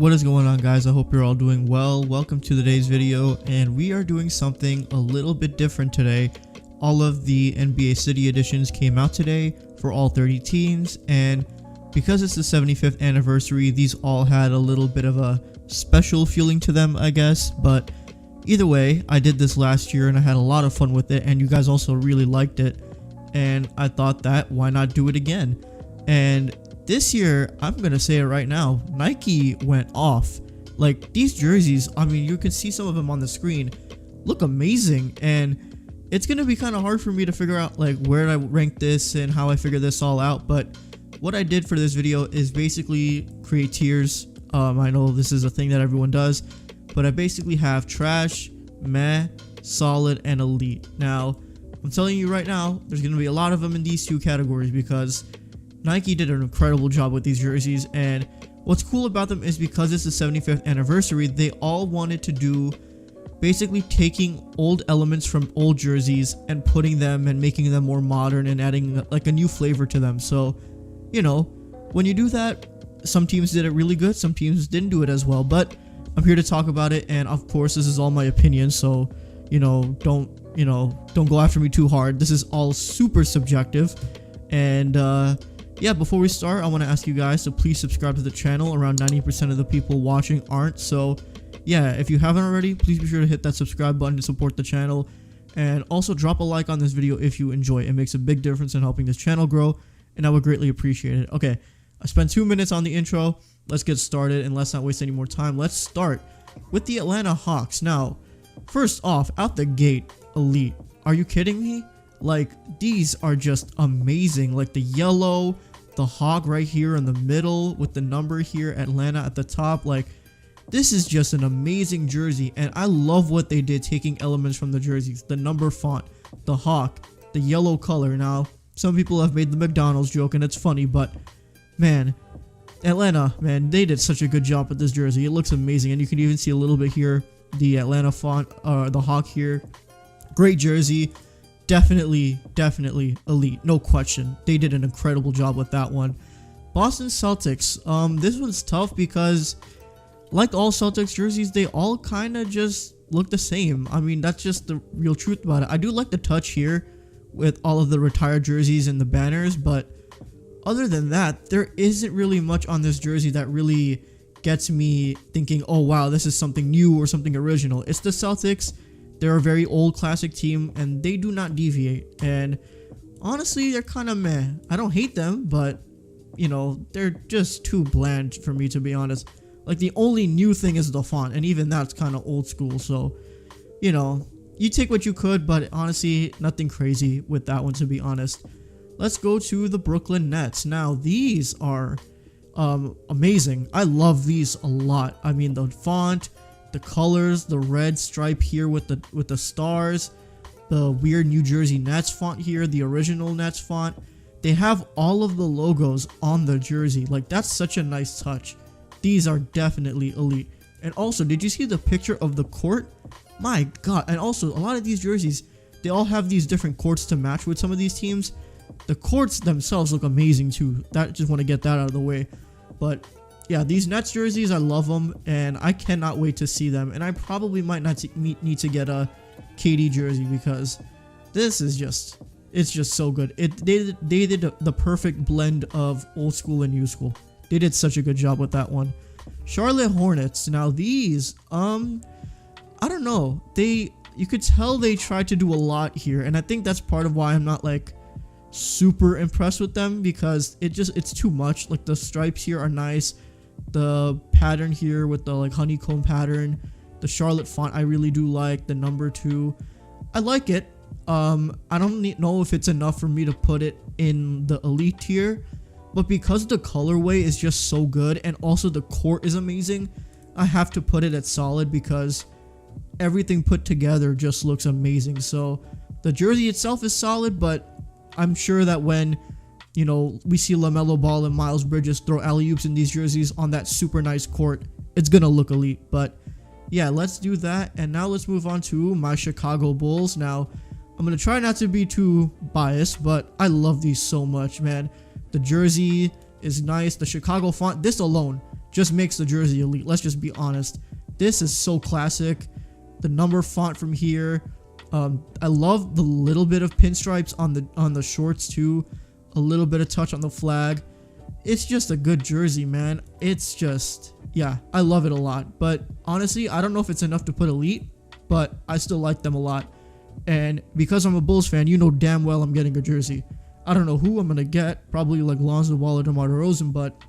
What is going on, guys? I hope you're all doing well. Welcome to today's video, and we are doing something a little bit different today. All of the NBA City editions came out today for all 30 teams, and because it's the 75th anniversary, these all had a little bit of a special feeling to them, I guess. But either way, I did this last year and I had a lot of fun with it, and you guys also really liked it, and I thought that why not do it again. And this year, I'm gonna say it right now, Nike went off. Like, these jerseys, I mean, you can see some of them on the screen, look amazing, and it's gonna be kind of hard for me to figure out like where I rank this and how I figure this all out. But what I did for this video is basically create tiers. I know this is a thing that everyone does, but I basically have trash, meh, solid, and elite. Now, I'm telling you right now, there's gonna be a lot of them in these two categories because Nike did an incredible job with these jerseys, and what's cool about them is because it's the 75th anniversary, they all wanted to do basically taking old elements from old jerseys and putting them and making them more modern and adding like a new flavor to them. So, you know, when you do that, some teams did it really good, some teams didn't do it as well, but I'm here to talk about it, and of course this is all my opinion, so don't go after me too hard. This is all super subjective. And yeah, before we start, I want to ask you guys to please subscribe to the channel. Around 90% of the people watching aren't. So yeah, if you haven't already, please be sure to hit that subscribe button to support the channel. And also drop a like on this video if you enjoy. It makes a big difference in helping this channel grow, and I would greatly appreciate it. Okay, I spent 2 minutes on the intro. Let's get started, and let's not waste any more time. Let's start with the Atlanta Hawks. Now, first off, out the gate, elite. Are you kidding me? Like, these are just amazing. Like the yellow, the hawk right here in the middle with the number here, Atlanta at the top. Like, this is just an amazing jersey, and I love what they did taking elements from the jerseys. The number font, the hawk, the yellow color. Now, some people have made the McDonald's joke and it's funny, but man, Atlanta, man, they did such a good job with this jersey. It looks amazing, and you can even see a little bit here, the Atlanta font, the hawk here. Great jersey. Definitely elite, no question. They did an incredible job with that one. Boston Celtics, this one's tough because like all Celtics jerseys, they all kind of just look the same. I mean, that's just the real truth about it. I do like the touch here with all of the retired jerseys and the banners, but other than that, there isn't really much on this jersey that really gets me thinking, oh wow, this is something new or something original. It's the Celtics. They're a very old classic team, and they do not deviate. And honestly, they're kind of meh. I don't hate them, but they're just too bland for me, to be honest. Like, the only new thing is the font, and even that's kind of old school. So, you take what you could, but honestly, nothing crazy with that one, to be honest. Let's go to the Brooklyn Nets. Now, these are amazing. I love these a lot. I mean, the font, the colors, the red stripe here with the stars, the weird New Jersey Nets font here, the original Nets font. They have all of the logos on the jersey. Like, that's such a nice touch. These are definitely elite. And also, did you see the picture of the court? My god. And also, a lot of these jerseys, they all have these different courts to match with some of these teams. The courts themselves look amazing too. Just want to get that out of the way. But yeah, these Nets jerseys, I love them, and I cannot wait to see them. And I probably might not need to get a KD jersey because this is it's just so good. They did the perfect blend of old school and new school. They did such a good job with that one. Charlotte Hornets. Now these, I don't know. You could tell they tried to do a lot here, and I think that's part of why I'm not like super impressed with them, because it's too much. Like, the stripes here are nice. The pattern here with the like honeycomb pattern, the Charlotte font I really do like. The number 2, I like it. I don't know if it's enough for me to put it in the elite tier, but because the colorway is just so good and also the court is amazing, I have to put it at solid because everything put together just looks amazing. So the jersey itself is solid, but I'm sure that when we see LaMelo Ball and Miles Bridges throw alley-oops in these jerseys on that super nice court, it's gonna look elite. But yeah, let's do that. And now let's move on to my Chicago Bulls. Now, I'm gonna try not to be too biased, but I love these so much, man. The jersey is nice. The Chicago font, this alone, just makes the jersey elite. Let's just be honest. This is so classic. The number font from here. I love the little bit of pinstripes on the shorts too. A little bit of touch on the flag. It's just a good jersey, man. It's just, yeah, I love it a lot. But honestly, I don't know if it's enough to put elite, but I still like them a lot. And because I'm a Bulls fan, you know damn well I'm getting a jersey. I don't know who I'm gonna get. Probably like Lonzo Ball or DeMar DeRozan, but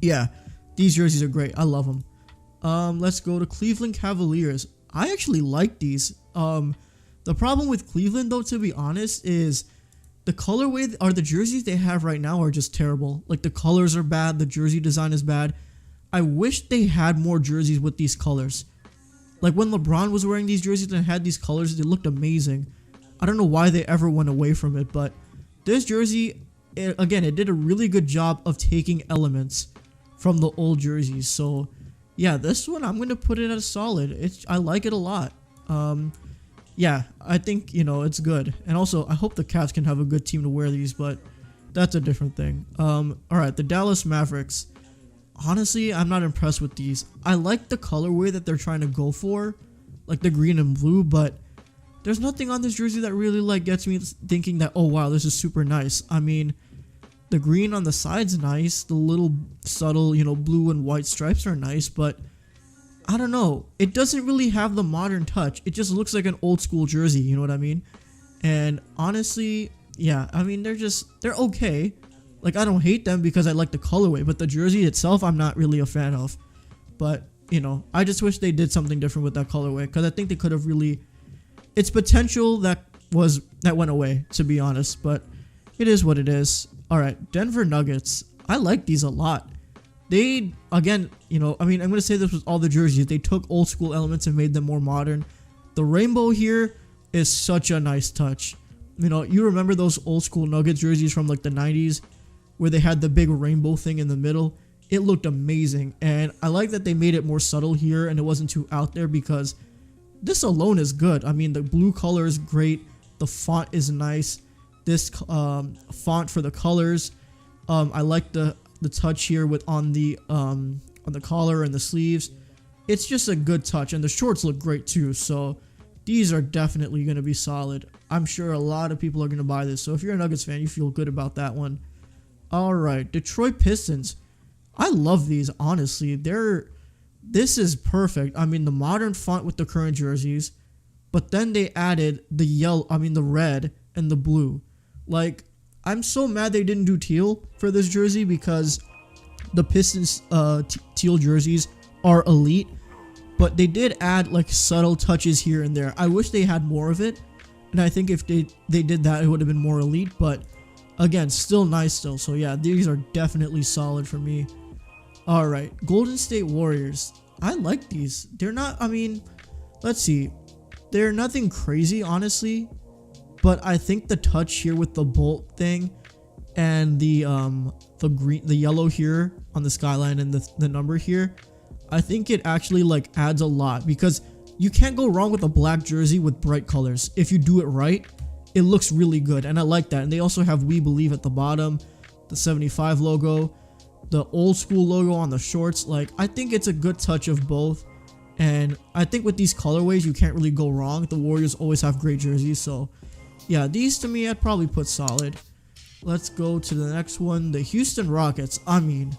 yeah, these jerseys are great. I love them. Let's go to Cleveland Cavaliers. I actually like these. The problem with Cleveland, though, to be honest, is the colorway or the jerseys they have right now are just terrible. Like, the colors are bad. The jersey design is bad. I wish they had more jerseys with these colors. Like, when LeBron was wearing these jerseys and had these colors, they looked amazing. I don't know why they ever went away from it, but this jersey, again, it did a really good job of taking elements from the old jerseys. So, yeah, this one, I'm going to put it as solid. I like it a lot. Yeah, I think, you know, it's good. And also, I hope the Cavs can have a good team to wear these, but that's a different thing. Alright, the Dallas Mavericks. Honestly, I'm not impressed with these. I like the colorway that they're trying to go for, like the green and blue, but there's nothing on this jersey that really, like, gets me thinking that, oh, wow, this is super nice. I mean, the green on the side's nice. The little subtle, you know, blue and white stripes are nice, but I don't know. It doesn't really have the modern touch. It just looks like an old school jersey, you know what I mean? And honestly, yeah, I mean, they're okay. Like, I don't hate them because I like the colorway, but the jersey itself, I'm not really a fan of. But, you know, I just wish they did something different with that colorway because I think they could have really, its potential that went away, to be honest, but it is what it is. All right, Denver Nuggets. I like these a lot. They, again, you know, I mean, I'm going to say this with all the jerseys. They took old school elements and made them more modern. The rainbow here is such a nice touch. You know, you remember those old school Nuggets jerseys from like the 90s where they had the big rainbow thing in the middle? It looked amazing. And I like that they made it more subtle here and it wasn't too out there because this alone is good. I mean, the blue color is great. The font is nice. This font for the colors. I like the touch here on the collar and the sleeves. It's just a good touch, and the shorts look great too. So these are definitely going to be solid. I'm sure a lot of people are going to buy this. So if you're a Nuggets fan, you feel good about that one. All right, Detroit Pistons. I love these, honestly. This is perfect. I mean, the modern font with the current jerseys, but then they added the red and the blue. Like, I'm so mad they didn't do teal for this jersey because the Pistons teal jerseys are elite, but they did add like subtle touches here and there. I wish they had more of it, and I think if they did that, it would have been more elite, but again, still nice still. So yeah, these are definitely solid for me. All right, Golden State Warriors. I like these. They're not, I mean, let's see. They're nothing crazy, honestly. But I think the touch here with the bolt thing and the yellow here on the skyline and the number here, I think it actually like adds a lot because you can't go wrong with a black jersey with bright colors. If you do it right, it looks really good, and I like that. And they also have We Believe at the bottom, the 75 logo, the old school logo on the shorts. Like, I think it's a good touch of both, and I think with these colorways you can't really go wrong. The Warriors always have great jerseys, so yeah, these to me I'd probably put solid. Let's go to the next one, the Houston Rockets. I mean,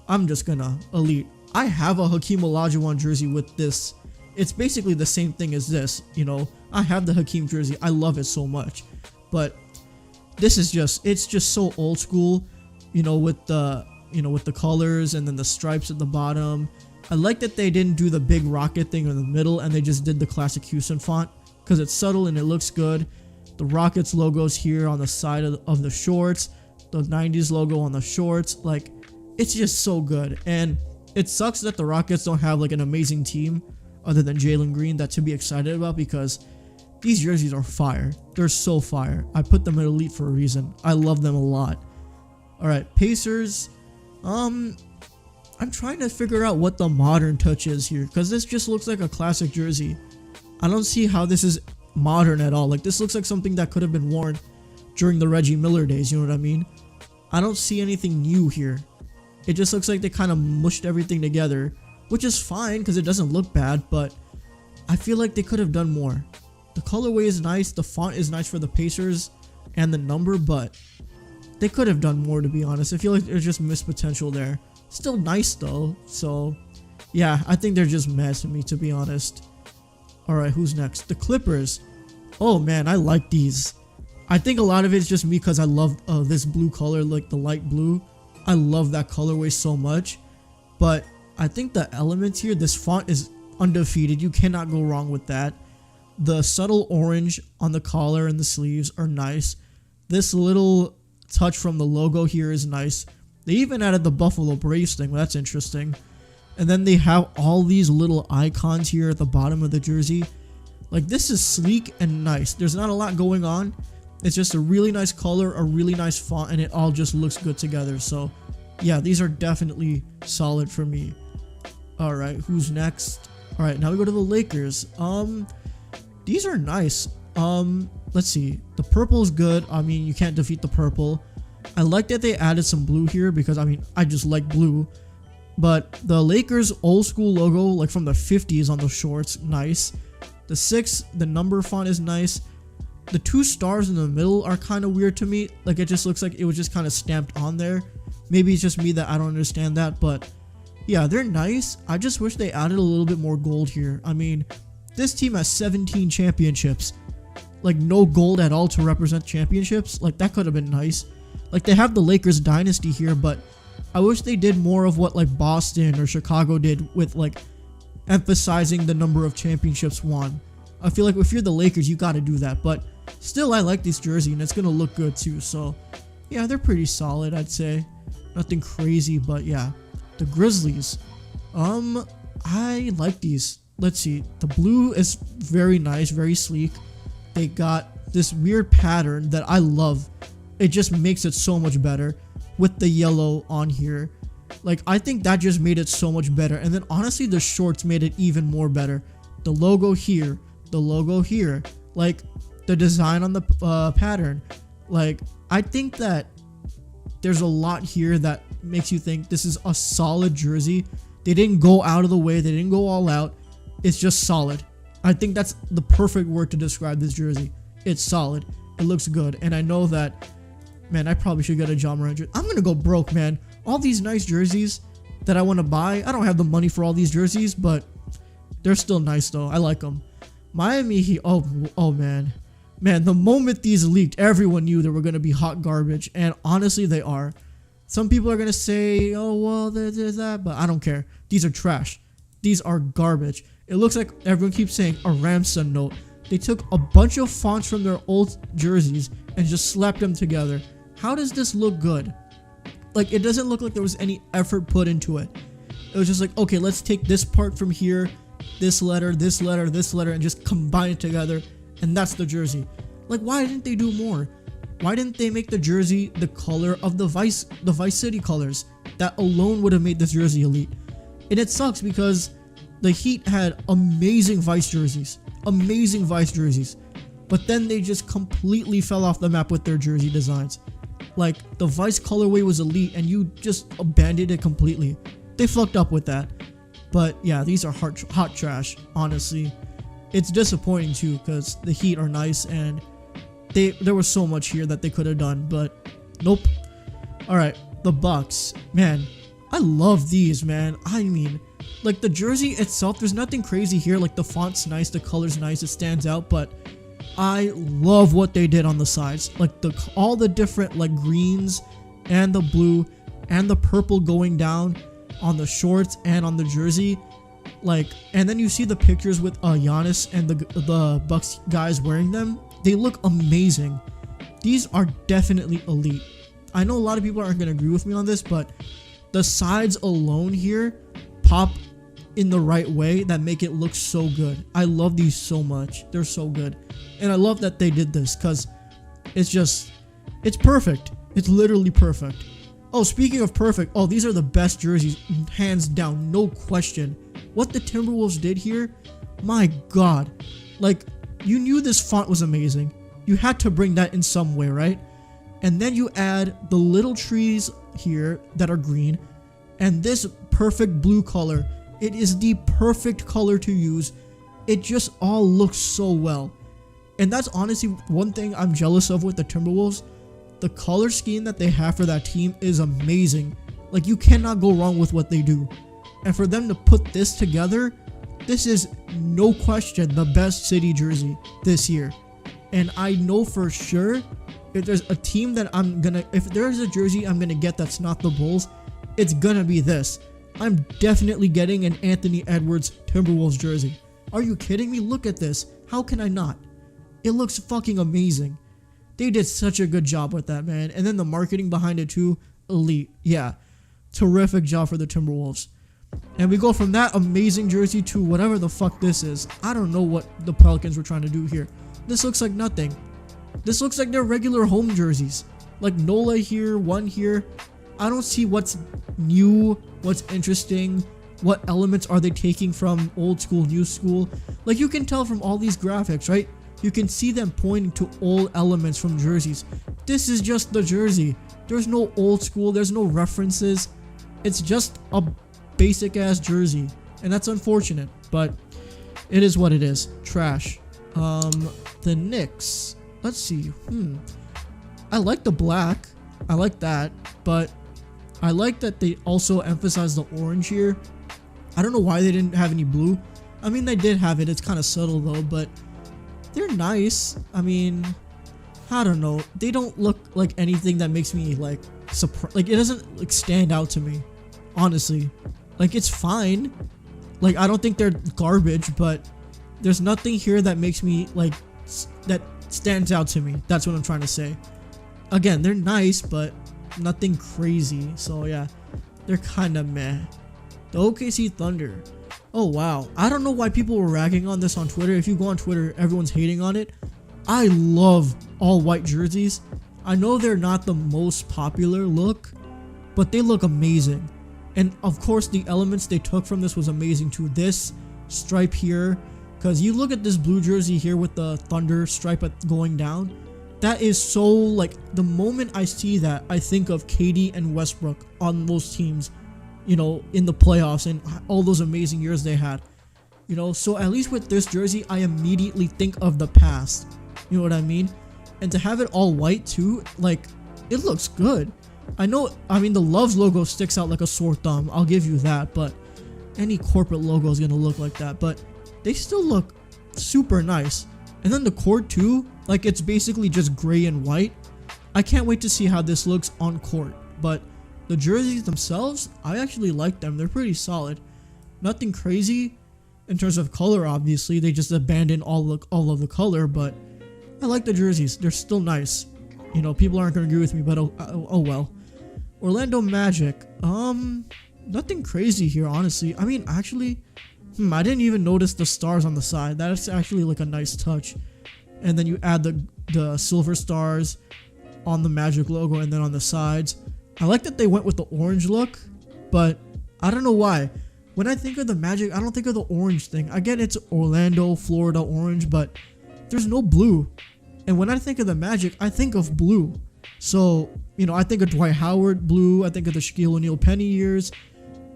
I'm just gonna elite. I have a Hakeem Olajuwon jersey with this. It's basically the same thing as this, you know. I have the Hakeem jersey. I love it so much. But this is it's just so old school, you know, with the colors and then the stripes at the bottom. I like that they didn't do the big rocket thing in the middle and they just did the classic Houston font because it's subtle and it looks good. The Rockets logos here on the side of the shorts, the 90s logo on the shorts, like, it's just so good. And it sucks that the Rockets don't have like an amazing team other than Jalen Green that to be excited about because these jerseys are fire. They're so fire. I put them at elite for a reason. I love them a lot. All right, Pacers. I'm trying to figure out what the modern touch is here because this just looks like a classic jersey. I don't see how this is modern at all. Like, this looks like something that could have been worn during the Reggie Miller days, you know what I mean? I don't see anything new here. It just looks like they kind of mushed everything together, which is fine because it doesn't look bad, but I feel like they could have done more. The colorway is nice, the font is nice for the Pacers and the number, but they could have done more, to be honest. I feel like there's just missed potential there. Still nice though, so yeah, I think they're just mad to me, to be honest. Alright, who's next? The Clippers. Oh man, I like these. I think a lot of it is just me because I love this blue color, like the light blue. I love that colorway so much. But I think the elements here, this font is undefeated. You cannot go wrong with that. The subtle orange on the collar and the sleeves are nice. This little touch from the logo here is nice. They even added the Buffalo Braves thing. That's interesting. And then they have all these little icons here at the bottom of the jersey. Like, this is sleek and nice. There's not a lot going on. It's just a really nice color, a really nice font, and it all just looks good together. So yeah, these are definitely solid for me. All right, who's next? All right, now we go to the Lakers. These are nice. Let's see. The purple is good. I mean, you can't defeat the purple. I like that they added some blue here because, I mean, I just like blue. But the Lakers old school logo, like from the 50s on the shorts, nice. The 6, the number font is nice. The 2 stars in the middle are kind of weird to me. Like, it just looks like it was just kind of stamped on there. Maybe it's just me that I don't understand that, but yeah, they're nice. I just wish they added a little bit more gold here. I mean, this team has 17 championships. Like, no gold at all to represent championships. Like, that could have been nice. Like, they have the Lakers dynasty here, but I wish they did more of what, like, Boston or Chicago did with, like, emphasizing the number of championships won. I feel like if you're the Lakers, you got to do that. But still, I like this jersey, and it's going to look good, too. So, yeah, they're pretty solid, I'd say. Nothing crazy, but yeah. The Grizzlies. I like these. Let's see. The blue is very nice, very sleek. They got this weird pattern that I love. It just makes it so much better with the yellow on here. Like, I think that just made it so much better. And then honestly, the shorts made it even more better. The logo here, the logo here, like the design on the pattern. Like, I think that there's a lot here that makes you think this is a solid jersey. They didn't go out of the way. They didn't go all out. It's just solid. I think that's the perfect word to describe this jersey. It's solid. It looks good. And I know that, man, I probably should get a Ja Morant jersey. I'm going to go broke, man. All these nice jerseys that I want to buy. I don't have the money for all these jerseys, but they're still nice, though. I like them. Miami Heat. Oh, man. Man, the moment these leaked, everyone knew they were going to be hot garbage. And honestly, they are. Some people are going to say, oh, well, there's that. But I don't care. These are trash. These are garbage. It looks like everyone keeps saying a Ramson note. They took a bunch of fonts from their old jerseys and just slapped them together. How does this look good? Like, it doesn't look like there was any effort put into it. It was just like, okay, let's take this part from here, this letter, this letter, this letter, and just combine it together. And that's the jersey. Like, why didn't they do more? Why didn't they make the jersey the color of the Vice City colors? That alone would have made this jersey elite. And it sucks because the Heat had amazing Vice jerseys. Amazing Vice jerseys. But then they just completely fell off the map with their jersey designs. Like, the Vice colorway was elite and you just abandoned it completely. They fucked up with that. But yeah, these are hot trash, honestly. It's disappointing too because the Heat are nice and there was so much here that they could have done, but nope. Alright, the Bucks. Man, I love these, man. I mean, like, the jersey itself, there's nothing crazy here. Like, the font's nice, the color's nice, it stands out, but I love what they did on the sides. Like, all the different, like, greens and the blue and the purple going down on the shorts and on the jersey. Like, and then you see the pictures with Giannis and the Bucks guys wearing them. They look amazing. These are definitely elite. I know a lot of people aren't going to agree with me on this, but the sides alone here pop in the right way that make it look so good. I love these so much. They're so good. And I love that they did this because it's perfect. It's literally perfect. Oh, speaking of perfect, oh, these are the best jerseys, hands down, no question. What the Timberwolves did here, my God. Like, you knew this font was amazing. You had to bring that in some way, right? And then you add the little trees here that are green. And this perfect blue color, it is the perfect color to use. It just all looks so well. And that's honestly one thing I'm jealous of with the Timberwolves. The color scheme that they have for that team is amazing. Like, you cannot go wrong with what they do. And for them to put this together, this is no question the best city jersey this year. And I know for sure if there's a team that if there's a jersey I'm gonna get that's not the Bulls, it's gonna be this. I'm definitely getting an Anthony Edwards Timberwolves jersey. Are you kidding me? Look at this. How can I not? It looks fucking amazing. They did such a good job with that, man. And then the marketing behind it too, elite. Yeah, terrific job for the Timberwolves. And we go from that amazing jersey to whatever the fuck this is. I don't know what the Pelicans were trying to do here. This looks like nothing. This looks like their regular home jerseys. Like Nola here, one here. I don't see what's new, what's interesting, what elements are they taking from old school, new school. Like, you can tell from all these graphics, right? You can see them pointing to old elements from jerseys. This is just the jersey. There's no old school, there's no references. It's just a basic ass jersey. And that's unfortunate, but it is what it is. Trash. The Knicks. Let's see. I like the black. I like that, but I like that they also emphasize the orange here. I don't know why they didn't have any blue. I mean, they did have it. It's kind of subtle though, but they're nice. I mean, I don't know. They don't look like anything that makes me like surprised. Like, it doesn't like stand out to me, honestly. Like, it's fine. Like, I don't think they're garbage, but there's nothing here that makes me like that stands out to me. That's what I'm trying to say. Again, they're nice, but nothing crazy. So yeah, they're kind of meh. The OKC Thunder. Oh wow, I don't know why people were ragging on this on Twitter. If you go on Twitter, everyone's hating on it. I love all white jerseys. I know they're not the most popular look, but they look amazing. And of course, the elements they took from this was amazing too. This stripe here, because you look at this blue jersey here with the Thunder stripe going down. That is so, like, the moment I see that, I think of KD and Westbrook on those teams, you know, in the playoffs and all those amazing years they had. You know, so at least with this jersey, I immediately think of the past. You know what I mean? And to have it all white too, like, it looks good. I know, I mean, the Loves logo sticks out like a sore thumb. I'll give you that, but any corporate logo is going to look like that. But they still look super nice. And then the court too, like, it's basically just gray and white. I can't wait to see how this looks on court. But the jerseys themselves, I actually like them. They're pretty solid. Nothing crazy in terms of color, obviously. They just abandoned all of the color, but I like the jerseys. They're still nice. You know, people aren't going to agree with me, but oh well. Orlando Magic. Nothing crazy here, honestly. I mean, actually, I didn't even notice the stars on the side. That's actually like a nice touch. And then you add the silver stars on the Magic logo and then on the sides. I like that they went with the orange look, but I don't know why. When I think of the Magic, I don't think of the orange thing. I get it's Orlando, Florida orange, but there's no blue. And when I think of the Magic, I think of blue. So, you know, I think of Dwight Howard blue. I think of the Shaquille O'Neal Penny years.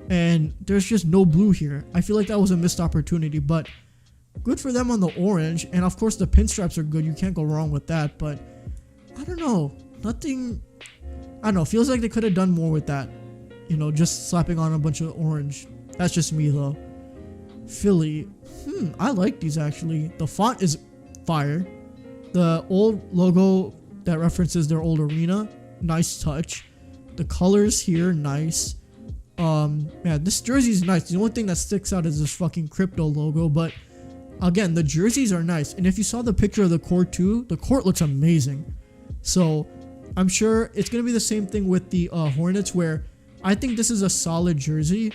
And there's just no blue here. I feel like that was a missed opportunity, but good for them on the orange. And of course, the pinstripes are good. You can't go wrong with that. But I don't know. Nothing. I don't know. Feels like they could have done more with that. You know, just slapping on a bunch of orange. That's just me, though. Philly. I like these, actually. The font is fire. The old logo that references their old arena. Nice touch. The colors here, nice. Yeah, this jersey is nice. The only thing that sticks out is this fucking crypto logo, but again, the jerseys are nice. And if you saw the picture of the court too, the court looks amazing. So I'm sure it's gonna be the same thing with the Hornets, where I think this is a solid jersey,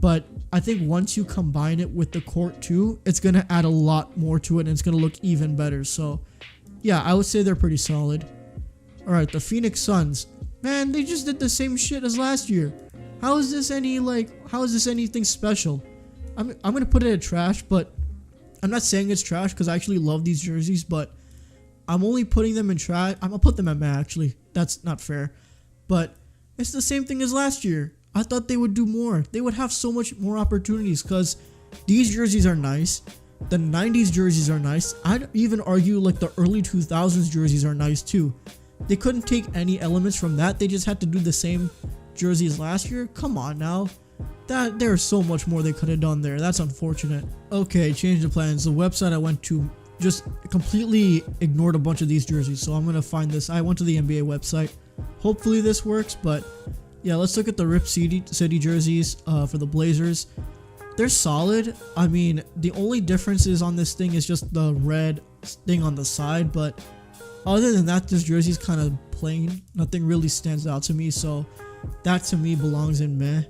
but I think once you combine it with the court too, it's gonna add a lot more to it and it's gonna look even better. So yeah, I would say they're pretty solid. All right, the Phoenix Suns, man, they just did the same shit as last year. How is this anything special? I'm gonna put it in trash, but I'm not saying it's trash because I actually love these jerseys, but I'm only putting them in trash. I'm gonna put them at meh, actually. That's not fair. But it's the same thing as last year. I thought they would do more. They would have so much more opportunities because these jerseys are nice. The 90s jerseys are nice. I'd even argue like the early 2000s jerseys are nice too. They couldn't take any elements from that. They just had to do the same jerseys last year. Come on now. There's so much more they could have done there. That's unfortunate. Okay, change the plans. The website I went to just completely ignored a bunch of these jerseys. So I'm going to find this. I went to the NBA website. Hopefully this works. But yeah, let's look at the Rip City jerseys for the Blazers. They're solid. I mean, the only differences on this thing is just the red thing on the side. But other than that, this jersey's kind of plain. Nothing really stands out to me. So that to me belongs in meh.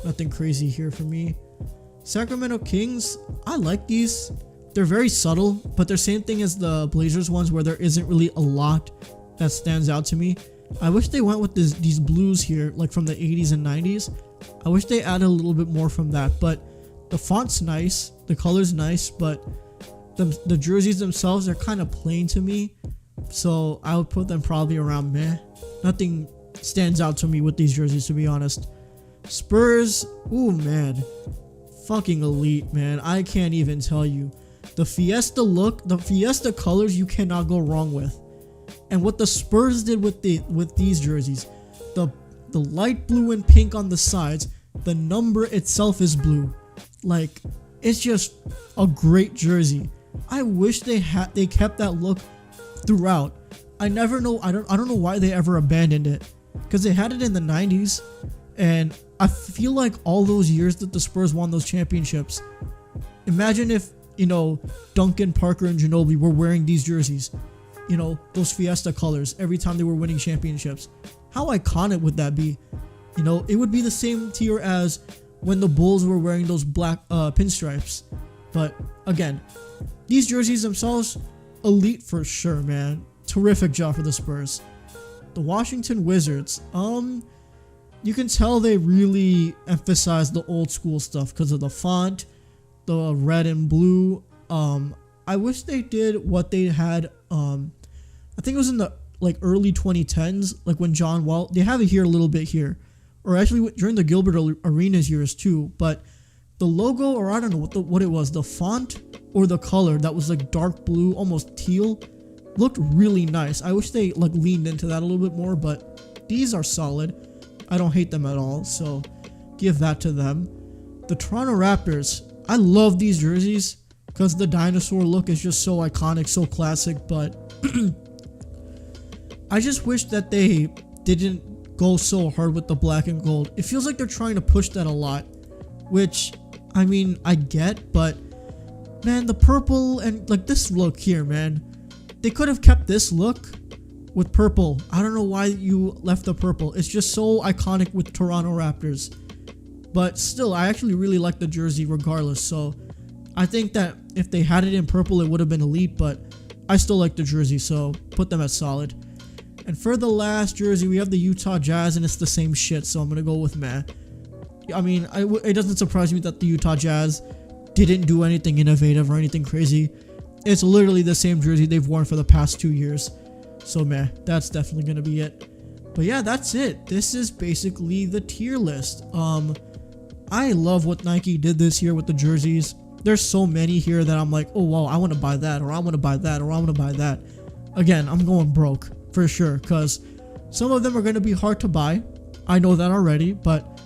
Nothing crazy here for me. Sacramento Kings, I like these. They're very subtle, but they're same thing as the Blazers ones where there isn't really a lot that stands out to me. I wish they went with these blues here, like from the 80s and 90s. I wish they added a little bit more from that, but the font's nice, the color's nice, but the jerseys themselves are kind of plain to me. So I would put them probably around meh. Nothing stands out to me with these jerseys, to be honest. Spurs, ooh man, fucking elite, man. I can't even tell you. The Fiesta look, the Fiesta colors, you cannot go wrong with. And what the Spurs did with these jerseys, the light blue and pink on the sides, the number itself is blue. Like, it's just a great jersey. I wish they kept that look throughout. I never know. I don't know why they ever abandoned it, because they had it in the 90s. And I feel like all those years that the Spurs won those championships, imagine if, you know, Duncan, Parker, and Ginobili were wearing these jerseys, you know, those Fiesta colors every time they were winning championships. How iconic would that be? You know, it would be the same tier as when the Bulls were wearing those black pinstripes. But again, these jerseys themselves, elite for sure, man. Terrific job for the Spurs. The Washington Wizards, you can tell they really emphasize the old school stuff because of the font, the red and blue. I wish they did what they had. I think it was in the like early 2010s, like when John Wall. They have it here a little bit here, or actually during the Gilbert Arenas years too. But the logo, or I don't know what it was, the font or the color that was like dark blue, almost teal, looked really nice. I wish they like leaned into that a little bit more. But these are solid. I don't hate them at all, so give that to them. The Toronto Raptors, I love these jerseys because the dinosaur look is just so iconic, so classic, but I just wish that they didn't go so hard with the black and gold. It feels like they're trying to push that a lot, which, I mean, I get, but man, the purple and like this look here, man, they could have kept this look with purple. I don't know why you left the purple. It's just so iconic with Toronto Raptors. But still, I actually really like the jersey regardless. So I think that if they had it in purple, it would have been elite. But I still like the jersey, so put them at solid. And for the last jersey, we have the Utah Jazz, and it's the same shit. So I'm going to go with meh. I mean, it doesn't surprise me that the Utah Jazz didn't do anything innovative or anything crazy. It's literally the same jersey they've worn for the past 2 years. So meh, that's definitely gonna be it. But yeah, that's it. This is basically the tier list. I love what Nike did this year with the jerseys. There's so many here that I'm like, oh wow, I want to buy that, or I want to buy that, or I want to buy that. Again, I'm going broke for sure, because some of them are gonna be hard to buy. I know that already, but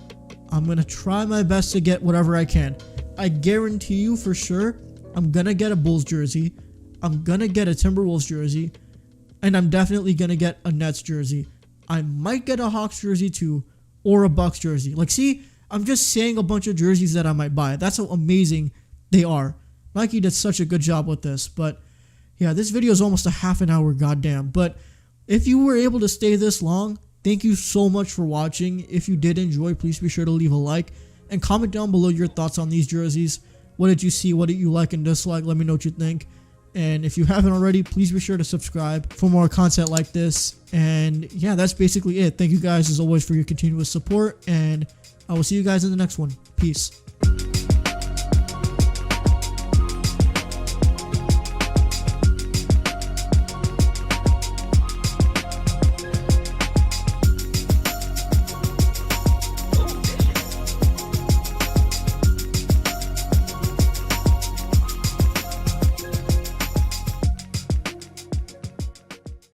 I'm gonna try my best to get whatever I can. I guarantee you for sure, I'm gonna get a Bulls jersey. I'm gonna get a Timberwolves jersey. And I'm definitely going to get a Nets jersey. I might get a Hawks jersey too, or a Bucks jersey. Like, see, I'm just saying a bunch of jerseys that I might buy. That's how amazing they are. Nike did such a good job with this. But yeah, this video is almost a half an hour, goddamn. But if you were able to stay this long, thank you so much for watching. If you did enjoy, please be sure to leave a like and comment down below your thoughts on these jerseys. What did you see? What did you like and dislike? Let me know what you think. And if you haven't already, please be sure to subscribe for more content like this. And yeah, that's basically it. Thank you guys as always for your continuous support, and I will see you guys in the next one. Peace.